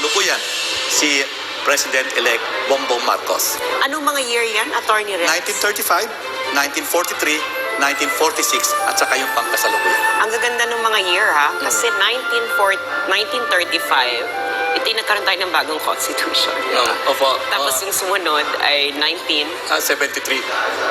kasalukuyan, si President-elect Bongbong Marcos. Anong mga year yan, Attorney Rex? 1935, 1943, 1946, at saka yung pangkasalukuyan. Ang gaganda ng mga year, ha? Kasi 1935, ito yung nagkaroon tayo ng bagong constitution. Tapos yung sumunod ay 73.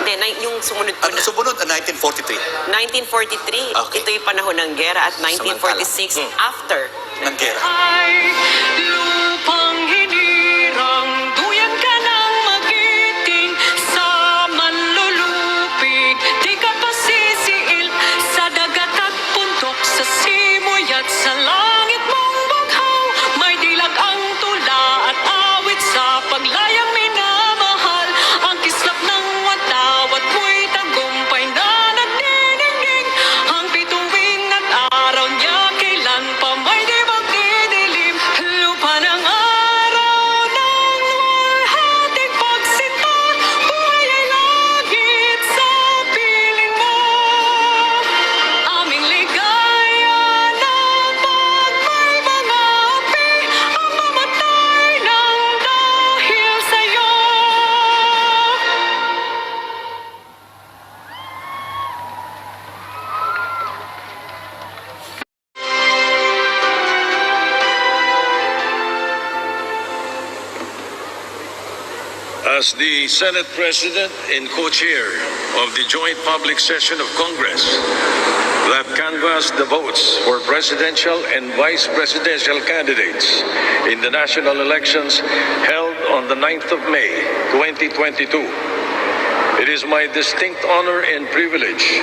Hindi, yung sumunod po Ano sumunod? 1943. 1943, Okay. ito yung panahon ng gera, at 1946, after Ng gera. Ay, lupang hinirang, duyan ka ng magiting sa manlulupig. Di ka pasisiil sa dagat at bundok, sa simoy at sa langit mong baghaw. May dilag ang tula at awit sa paglayang minamahal. Ang kislap ng watawat mo'y tagumpay na nagdinigdig. Ang bituin at araw niya kailan pa may di magdidilim. Lupa ng araw ng walhating pagsinta, buhay ay langit sa piling mo. Aming ligaya na pag may mga api, ang mamatay ng dahil sa'yo. As the Senate President and co-chair of the joint public session of Congress that canvassed the votes for presidential and vice presidential candidates in the national elections held on the 9th of May, 2022, it is my distinct honor and privilege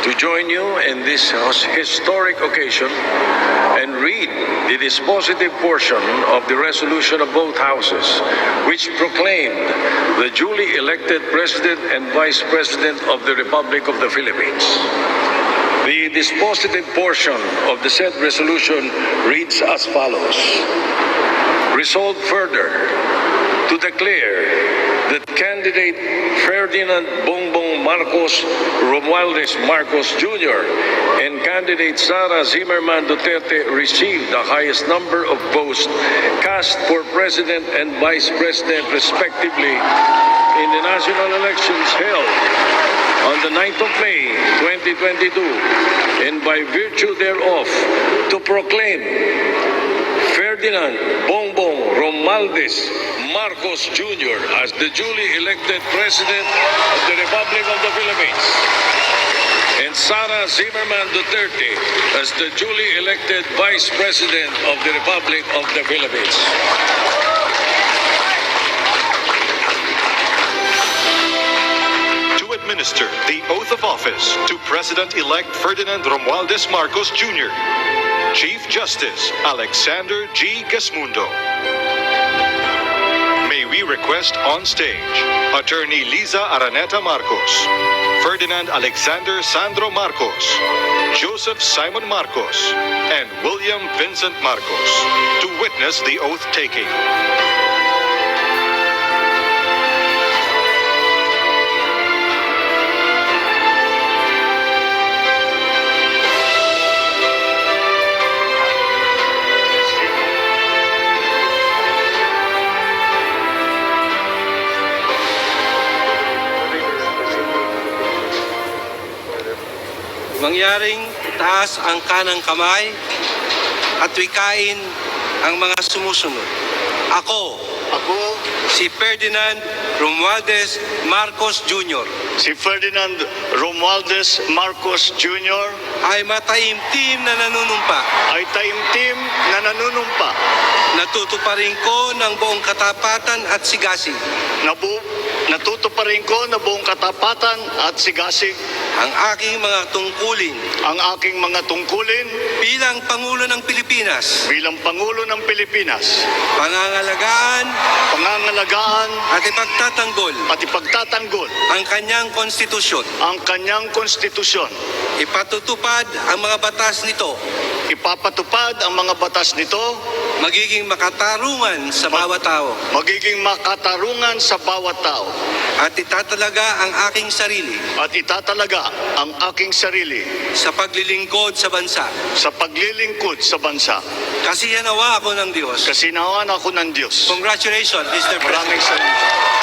to join you in this historic occasion and read the dispositive portion of the resolution of both houses, which proclaimed the duly elected President and Vice President of the Republic of the Philippines. The dispositive portion of the said resolution reads as follows. Resolved further to declare that candidate Ferdinand Bongbong Marcos Romualdez Marcos Jr. and candidate Sara Zimmerman Duterte received the highest number of votes cast for President and Vice President respectively in the national elections held on the 9th of May 2022, and by virtue thereof to proclaim Ferdinand Bongbong Romualdez Marcos Jr. as the duly elected President of the Republic of the Philippines, and Sara Zimmerman Duterte as the duly elected Vice President of the Republic of the Philippines. To administer the oath of office to President-elect Ferdinand Romualdez Marcos Jr., Chief Justice Alexander G. Gasmundo. May we request on stage Attorney Liza Araneta Marcos, Ferdinand Alexander Sandro Marcos, Joseph Simon Marcos, and William Vincent Marcos to witness the oath taking. Mangyaring itaas ang kanang kamay at wikain ang mga sumusunod. Ako, si Ferdinand Romualdez Marcos Jr. Si Ferdinand Romualdez Marcos Jr. ay mataimtim na nanunumpa. Natutuparin ko ng buong katapatan at sigasig. Natutuparin ko na buong katapatan at sigasig ang aking mga tungkulin bilang Pangulo ng Pilipinas. Pangangalagaan at ipagtatanggol at ipagtatanggol ang kanyang konstitusyon. ipatutupad ang mga batas nito, ipapatupad ang mga batas nito, magiging makatarungan sa bawat tao, magiging makatarungan sa bawat tao, at itatalaga ang aking sarili at itatalaga ang aking sarili sa paglilingkod sa bansa. sa paglilingkod sa bansa. Kasiyanawa ako ng Diyos. Kasinawan ako ng Diyos. Congratulations, Mr. Maraming President. salamat.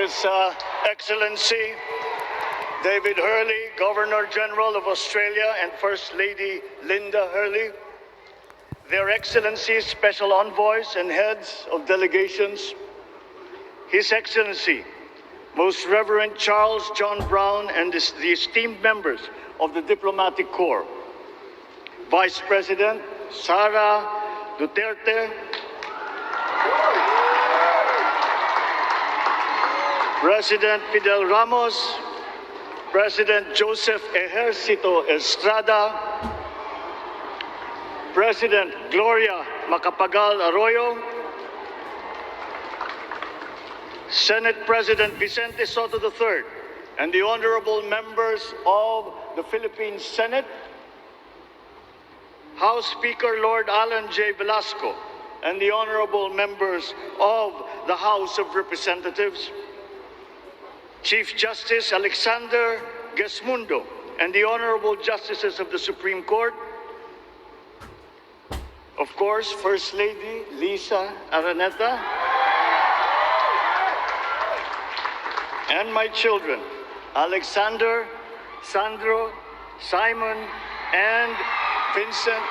His Excellency David Hurley, Governor General of Australia, and First Lady Linda Hurley, Their Excellencies, Special Envoys, and Heads of Delegations, His Excellency, Most Reverend Charles John Brown, and the esteemed members of the Diplomatic Corps, Vice President Sara Duterte, President Fidel Ramos, President Joseph Ejercito Estrada, President Gloria Macapagal Arroyo, Senate President Vicente Soto III, and the honorable members of the Philippine Senate, House Speaker Lord Alan J. Velasco, and the honorable members of the House of Representatives, Chief Justice Alexander Gesmundo, and the honorable justices of the Supreme Court, of course, First Lady Liza Araneta, and my children, Alexander, Sandro, Simon, and Vincent.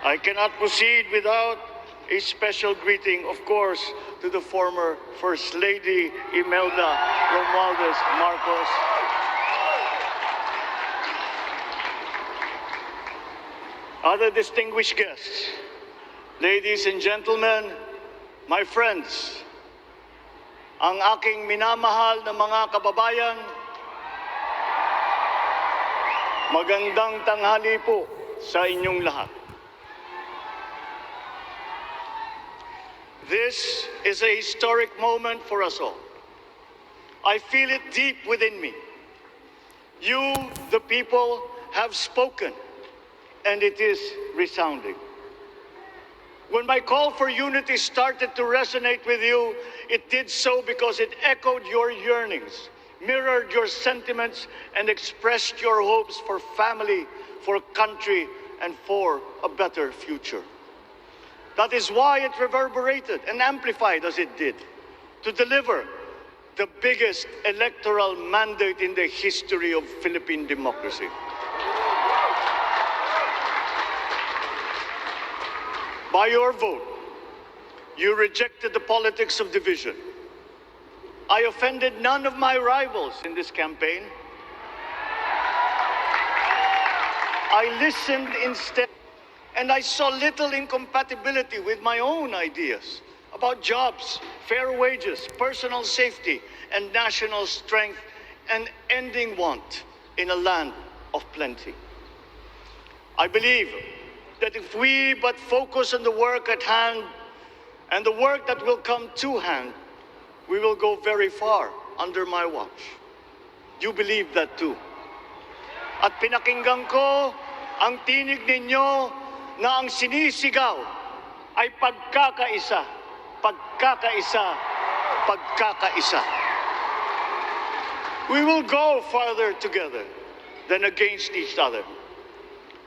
I cannot proceed without a special greeting, of course, to the former First Lady Imelda Romualdez Marcos. Other distinguished guests, ladies and gentlemen, my friends, ang aking minamahal na mga kababayan, magandang tanghali po sa inyong lahat. This is a historic moment for us all. I feel it deep within me. You, the people, have spoken, and it is resounding. When my call for unity started to resonate with you, it did so because it echoed your yearnings, mirrored your sentiments, and expressed your hopes for family, for country, and for a better future. That is why it reverberated and amplified as it did, to deliver the biggest electoral mandate in the history of Philippine democracy. By your vote, you rejected the politics of division. I offended none of my rivals in this campaign. I listened instead, and I saw little incompatibility with my own ideas about jobs, fair wages, personal safety, and national strength, and ending want in a land of plenty. I believe that if we but focus on the work at hand and the work that will come to hand, we will go very far under my watch. You believe that too. At pinakinggan ko ang tinig ninyo na ang sinisigaw ay pagkakaisa, pagkakaisa, pagkakaisa. We will go farther together than against each other,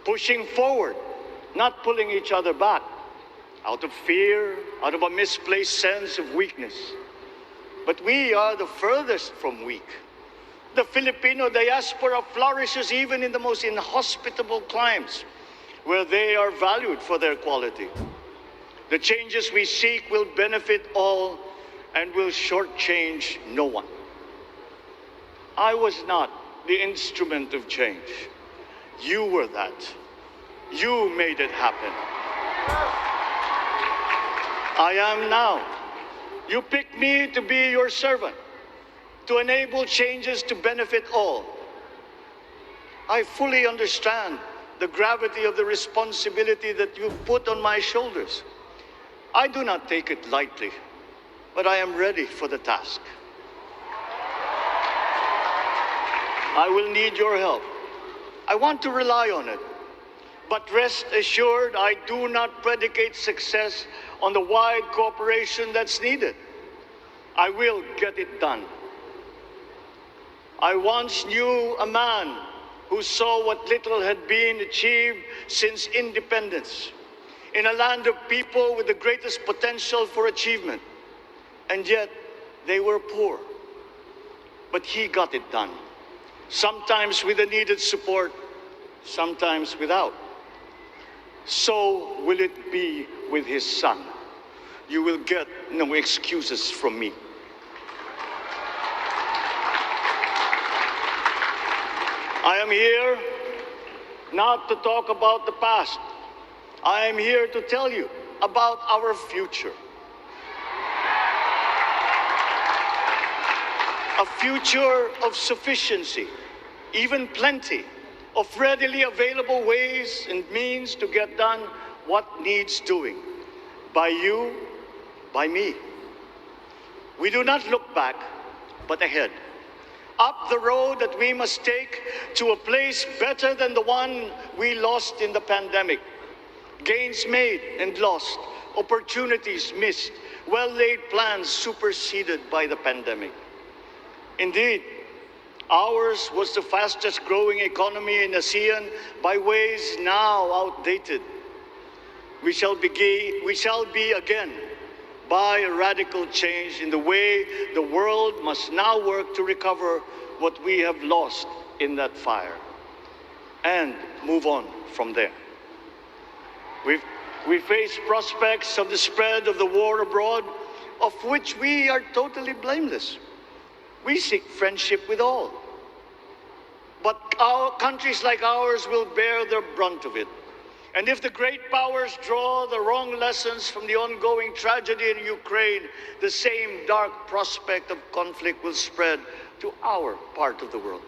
pushing forward, not pulling each other back, out of fear, out of a misplaced sense of weakness. But we are the furthest from weak. The Filipino diaspora flourishes even in the most inhospitable climes, where they are valued for their quality. The changes we seek will benefit all and will shortchange no one. I was not the instrument of change. You were that. You made it happen. I am now. You picked me to be your servant, to enable changes to benefit all. I fully understand the gravity of the responsibility that you put on my shoulders. I do not take it lightly, but I am ready for the task. I will need your help. I want to rely on it. But rest assured, I do not predicate success on the wide cooperation that's needed. I will get it done. I once knew a man who saw what little had been achieved since independence in a land of people with the greatest potential for achievement, and yet they were poor. But he got it done, sometimes with the needed support, sometimes without. So will it be with his son. You will get no excuses from me. I am here not to talk about the past. I am here to tell you about our future. A future of sufficiency, even plenty, of readily available ways and means to get done what needs doing, by you, by me. We do not look back, but ahead, up the road that we must take to a place better than the one we lost in the pandemic. Gains made and lost, opportunities missed, well-laid plans superseded by the pandemic. Indeed, ours was the fastest growing economy in ASEAN by ways now outdated. We shall be again by a radical change in the way the world must now work to recover what we have lost in that fire and move on from there. We face prospects of the spread of the war abroad, of which we are totally blameless. We seek friendship with all. But countries like ours will bear the brunt of it. And if the great powers draw the wrong lessons from the ongoing tragedy in Ukraine, the same dark prospect of conflict will spread to our part of the world.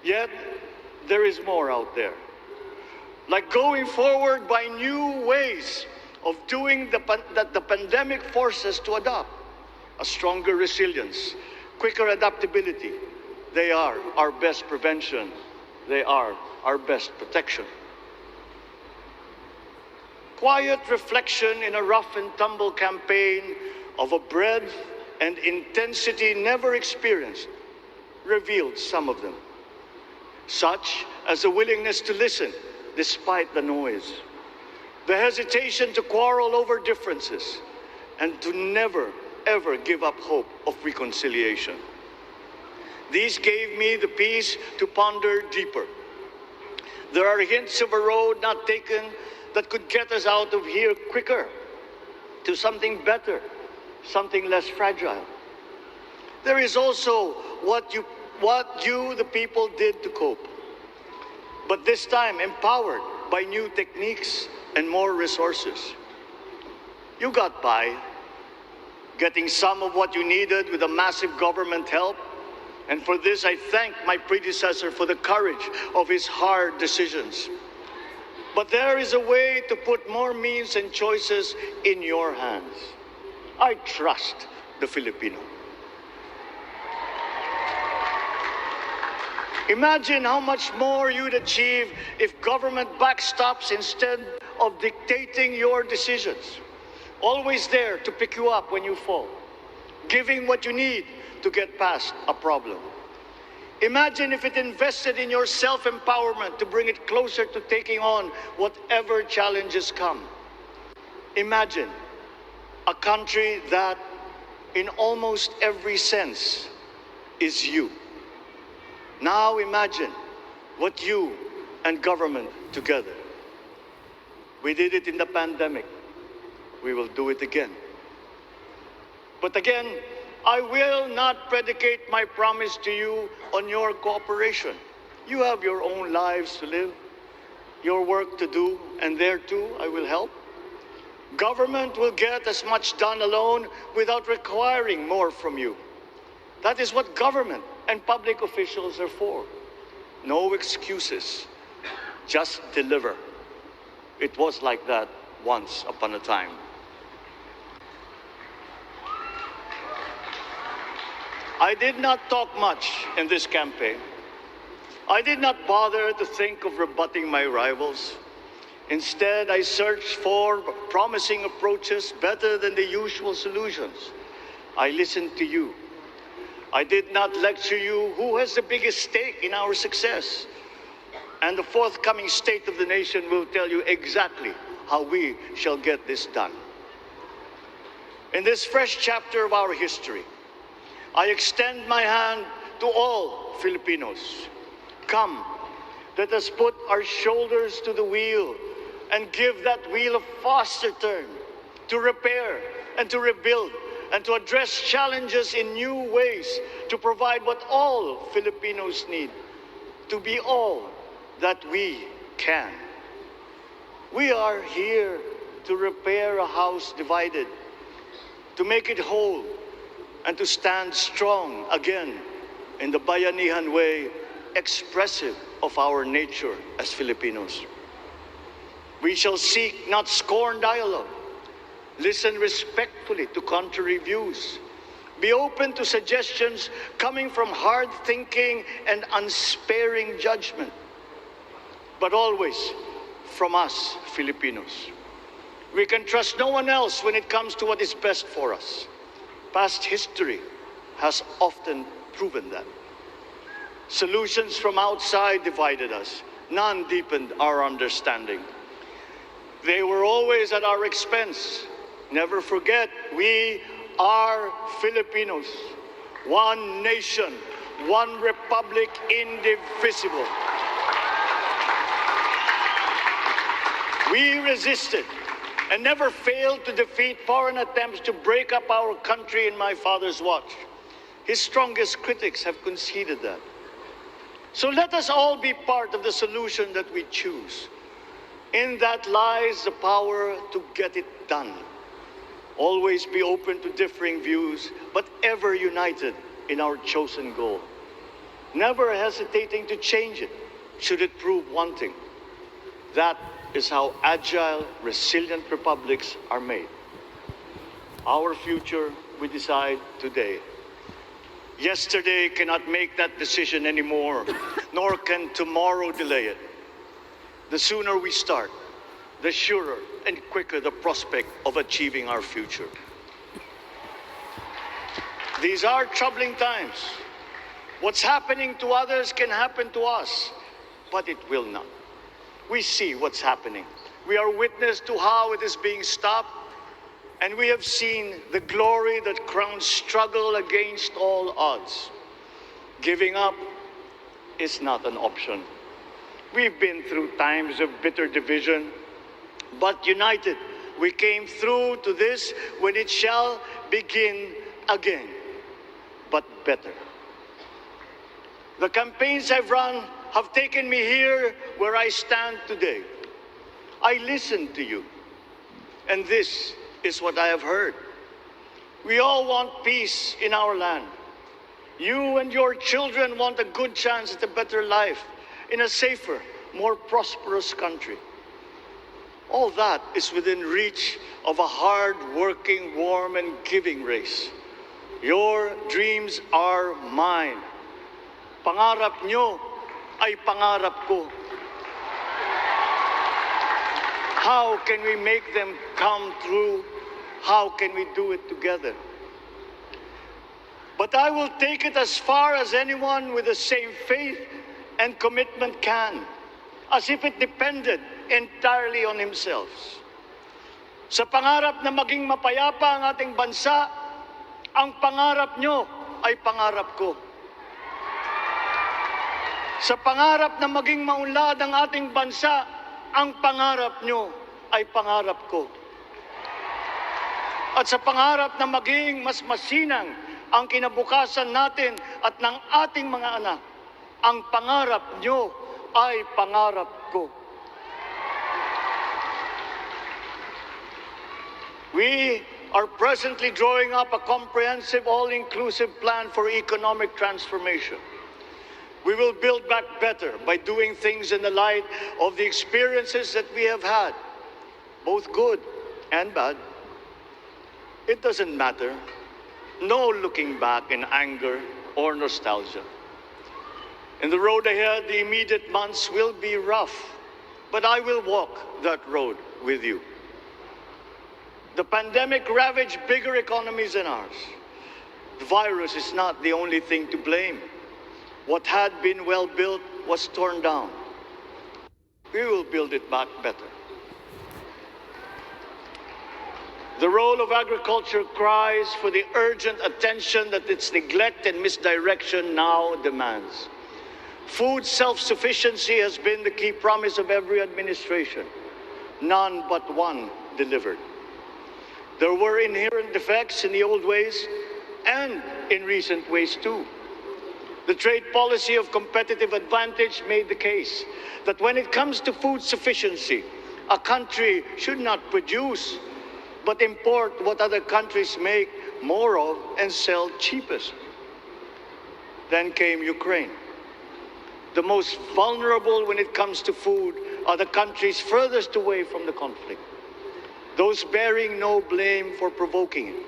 Yet, there is more out there. Like going forward by new ways of doing that the pandemic forces to adopt. A stronger resilience, quicker adaptability. They are our best prevention. They are our best protection. Quiet reflection in a rough and tumble campaign of a breadth and intensity never experienced revealed some of them, such as a willingness to listen despite the noise, the hesitation to quarrel over differences, and to never, ever give up hope of reconciliation. These gave me the peace to ponder deeper. There are hints of a road not taken that could get us out of here quicker, to something better, something less fragile. There is also what you, the people, did to cope. But this time empowered by new techniques and more resources. You got by getting some of what you needed with a massive government help. And for this, I thank my predecessor for the courage of his hard decisions. But there is a way to put more means and choices in your hands. I trust the Filipino. Imagine how much more you'd achieve if government backstops instead of dictating your decisions. Always there to pick you up when you fall, giving what you need to get past a problem. Imagine if it invested in your self-empowerment to bring it closer to taking on whatever challenges come. Imagine a country that, in almost every sense, is you. Now imagine what you and government together. We did it in the pandemic. We will do it again. But again, I will not predicate my promise to you on your cooperation. You have your own lives to live, your work to do, and there too I will help. Government will get as much done alone without requiring more from you. That is what government and public officials are for. No excuses, just deliver. It was like that once upon a time. I did not talk much in this campaign. I did not bother to think of rebutting my rivals. Instead, I searched for promising approaches better than the usual solutions. I listened to you. I did not lecture you who has the biggest stake in our success. And the forthcoming State of the Nation will tell you exactly how we shall get this done. In this fresh chapter of our history, I extend my hand to all Filipinos. Come, let us put our shoulders to the wheel and give that wheel a faster turn to repair and to rebuild and to address challenges in new ways, to provide what all Filipinos need, to be all that we can. We are here to repair a house divided, to make it whole, and to stand strong again in the bayanihan way, expressive of our nature as Filipinos. We shall seek, not scorn, dialogue. Listen respectfully to contrary views. Be open to suggestions coming from hard thinking and unsparing judgment. But always from us, Filipinos. We can trust no one else when it comes to what is best for us. Past history has often proven that. Solutions from outside divided us. None deepened our understanding. They were always at our expense. Never forget, we are Filipinos. One nation, one republic, indivisible. We resisted and never failed to defeat foreign attempts to break up our country in my father's watch. His strongest critics have conceded that. So let us all be part of the solution that we choose. In that lies the power to get it done. Always be open to differing views, but ever united in our chosen goal. Never hesitating to change it, should it prove wanting. That is how agile, resilient republics are made. Our future we decide today. Yesterday cannot make that decision anymore, nor can tomorrow delay it. The sooner we start, the surer and quicker the prospect of achieving our future. These are troubling times. What's happening to others can happen to us, but it will not. We see what's happening. We are witness to how it is being stopped, and we have seen the glory that crowns struggle against all odds. Giving up is not an option. We've been through times of bitter division, but united, we came through to this when it shall begin again, but better. The campaigns I've run have taken me here where I stand today. I listened to you, and this is what I have heard. We all want peace in our land. You and your children want a good chance at a better life in a safer, more prosperous country. All that is within reach of a hard-working, warm, and giving race. Your dreams are mine. Pangarap nyo ay pangarap ko. How can we make them come true? How can we do it together? But I will take it as far as anyone with the same faith and commitment can, as if it depended entirely on himself. Sa pangarap na maging mapayapa ang ating bansa, ang pangarap nyo ay pangarap ko. Sa pangarap na maging maunlad ang ating bansa, ang pangarap nyo ay pangarap ko. At sa pangarap na maging mas masinang ang kinabukasan natin at ng ating mga anak, ang pangarap nyo ay pangarap ko. We are presently drawing up a comprehensive, all-inclusive plan for economic transformation. We will build back better by doing things in the light of the experiences that we have had, both good and bad. It doesn't matter. No looking back in anger or nostalgia. In the road ahead, the immediate months will be rough, but I will walk that road with you. The pandemic ravaged bigger economies than ours. The virus is not the only thing to blame. What had been well built was torn down. We will build it back better. The role of agriculture cries for the urgent attention that its neglect and misdirection now demands. Food self-sufficiency has been the key promise of every administration. None but one delivered. There were inherent defects in the old ways and in recent ways too. The trade policy of competitive advantage made the case that when it comes to food sufficiency, a country should not produce but import what other countries make more of and sell cheapest. Then came Ukraine. The most vulnerable when it comes to food are the countries furthest away from the conflict, those bearing no blame for provoking it.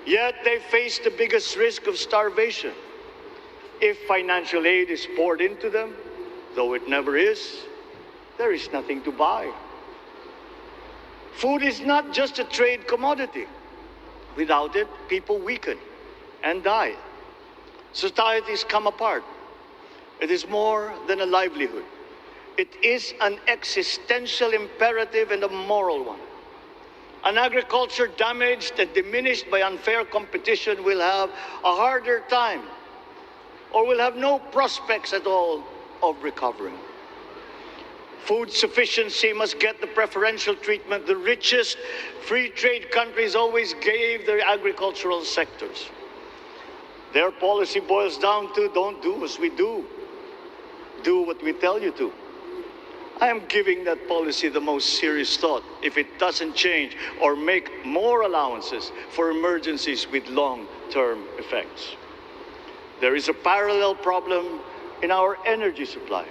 Yet they face the biggest risk of starvation. If financial aid is poured into them, though it never is, there is nothing to buy. Food is not just a trade commodity. Without it, people weaken and die. Societies come apart. It is more than a livelihood. It is an existential imperative and a moral one. An agriculture damaged and diminished by unfair competition will have a harder time or will have no prospects at all of recovering. Food sufficiency must get the preferential treatment the richest free trade countries always gave their agricultural sectors. Their policy boils down to don't do as we do. Do what we tell you to. I am giving that policy the most serious thought if it doesn't change or make more allowances for emergencies with long-term effects. There is a parallel problem in our energy supply.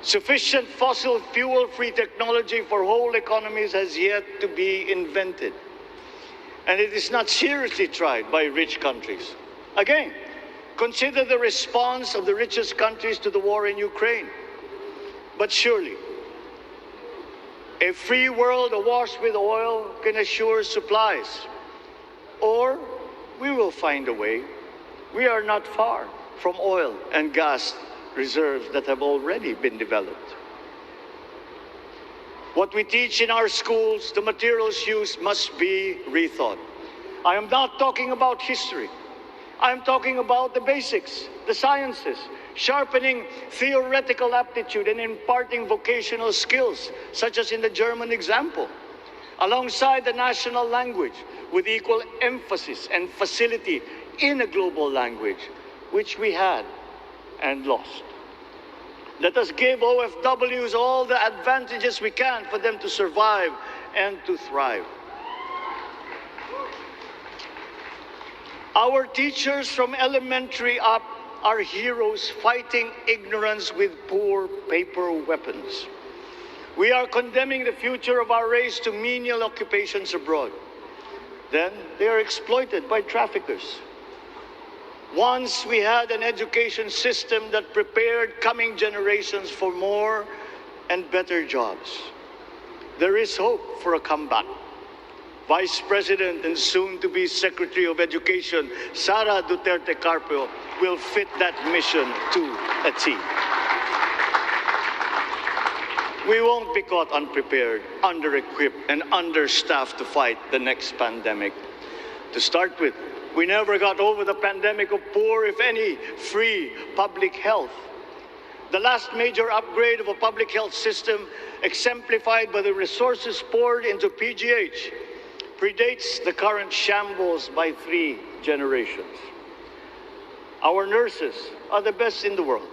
Sufficient fossil fuel-free technology for whole economies has yet to be invented. And it is not seriously tried by rich countries. Again, consider the response of the richest countries to the war in Ukraine. But surely, a free world awash with oil can assure supplies. Or we will find a way. We are not far from oil and gas reserves that have already been developed. What we teach in our schools, the materials used must be rethought. I am not talking about history. I am talking about the basics, the sciences, sharpening theoretical aptitude and imparting vocational skills, such as in the German example, alongside the national language with equal emphasis and facility in a global language, which we had and lost. Let us give OFWs all the advantages we can for them to survive and to thrive. Our teachers from elementary up are heroes fighting ignorance with poor paper weapons. We are condemning the future of our race to menial occupations abroad. Then they are exploited by traffickers. Once we had an education system that prepared coming generations for more and better jobs. There is hope for a comeback. Vice President and soon-to-be Secretary of Education, Sara Duterte Carpio, will fit that mission to a T. We won't be caught unprepared, under-equipped, and understaffed to fight the next pandemic. To start with, we never got over the pandemic of poor, if any, free public health. The last major upgrade of a public health system, exemplified by the resources poured into PGH, predates the current shambles by 3 generations. Our nurses are the best in the world.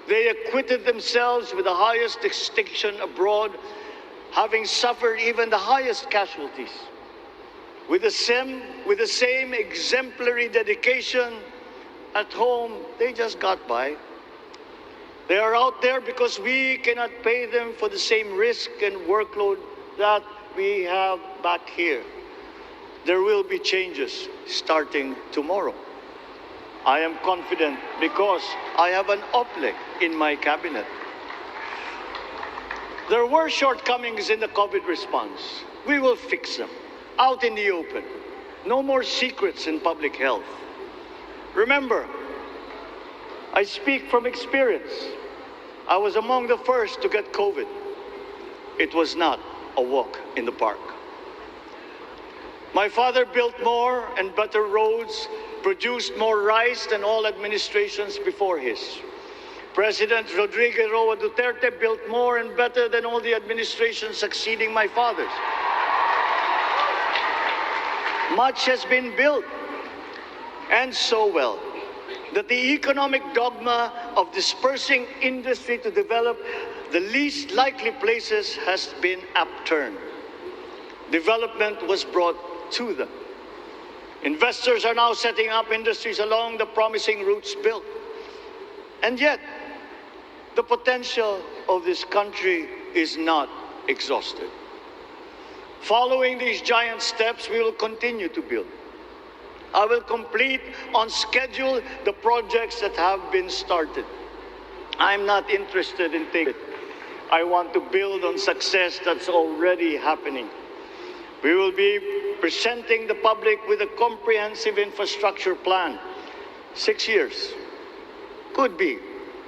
They acquitted themselves with the highest distinction abroad, having suffered even the highest casualties. With the same exemplary dedication at home, they just got by. They are out there because we cannot pay them for the same risk and workload that we have back here. There will be changes starting tomorrow. I am confident because I have an OPLEC in my cabinet. There were shortcomings in the COVID response. We will fix them out in the open. No more secrets in public health. Remember, I speak from experience. I was among the first to get COVID. It was not a walk in the park. My father built more and better roads, produced more rice than all administrations before his. President Rodrigo Roa Duterte built more and better than all the administrations succeeding my father's. Much has been built, and so well, that the economic dogma of dispersing industry to develop the least likely places has been upturned. Development was brought to them. Investors are now setting up industries along the promising routes built. And yet, the potential of this country is not exhausted. Following these giant steps, we will continue to build. I will complete on schedule the projects that have been started. I'm not interested in taking it. I want to build on success that's already happening. We will be presenting the public with a comprehensive infrastructure plan. 6 years could be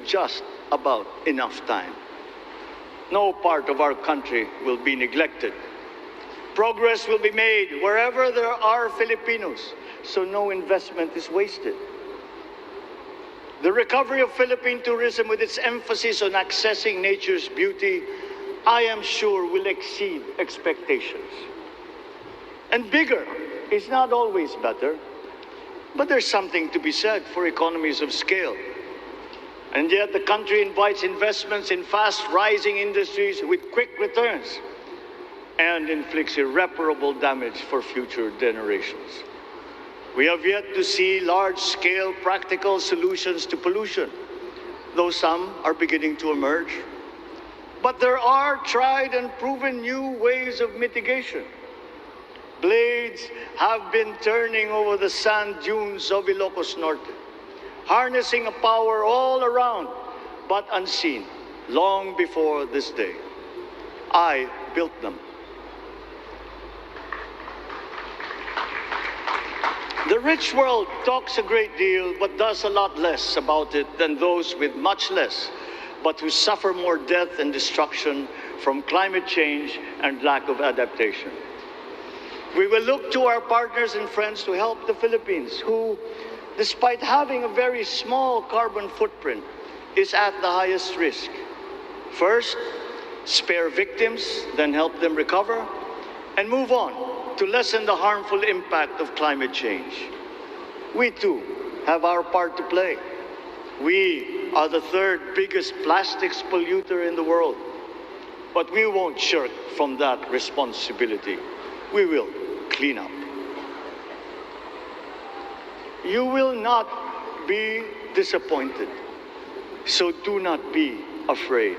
just about enough time. No part of our country will be neglected. Progress will be made wherever there are Filipinos, so no investment is wasted. The recovery of Philippine tourism, with its emphasis on accessing nature's beauty, I am sure will exceed expectations. And bigger is not always better, but there's something to be said for economies of scale. And yet the country invites investments in fast-rising industries with quick returns and inflicts irreparable damage for future generations. We have yet to see large-scale practical solutions to pollution, though some are beginning to emerge. But there are tried and proven new ways of mitigation. Blades have been turning over the sand dunes of Ilocos Norte, harnessing a power all around, but unseen, long before this day. I built them. The rich world talks a great deal, but does a lot less about it than those with much less, but who suffer more death and destruction from climate change and lack of adaptation. We will look to our partners and friends to help the Philippines, who, despite having a very small carbon footprint, is at the highest risk. First, spare victims, then help them recover, and move on to lessen the harmful impact of climate change. We too have our part to play. We are the third biggest plastics polluter in the world, but we won't shirk from that responsibility. We will clean up. you will not be disappointed. So do not be afraid.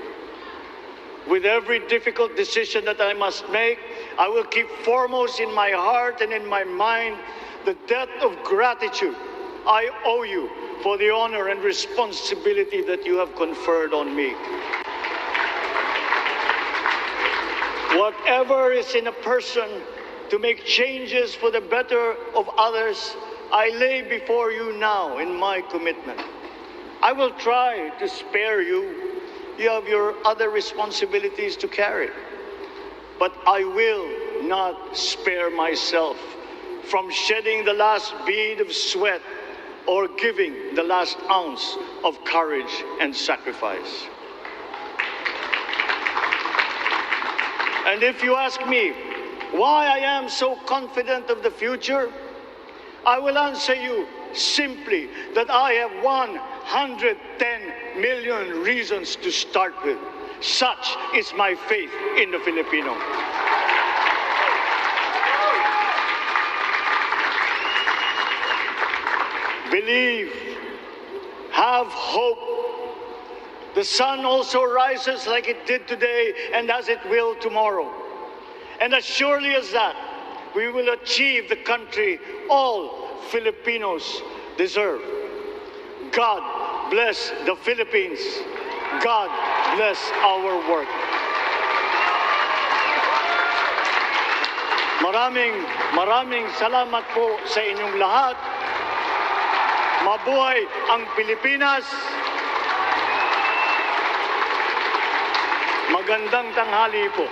With every difficult decision that I must make, I will keep foremost in my heart and in my mind the debt of gratitude I owe you for the honor and responsibility that you have conferred on me. Whatever is in a person to make changes for the better of others, I lay before you now in my commitment. I will try to spare you. You have your other responsibilities to carry. But I will not spare myself from shedding the last bead of sweat or giving the last ounce of courage and sacrifice. And if you ask me why I am so confident of the future, I will answer you simply that I have 110 million reasons to start with. Such is my faith in the Filipino. Believe, have hope. The sun also rises like it did today and as it will tomorrow. And as surely as that, we will achieve the country all Filipinos deserve. God bless the Philippines. God bless our work. Maraming salamat po sa inyong lahat. Mabuhay ang Pilipinas. Magandang tanghali po.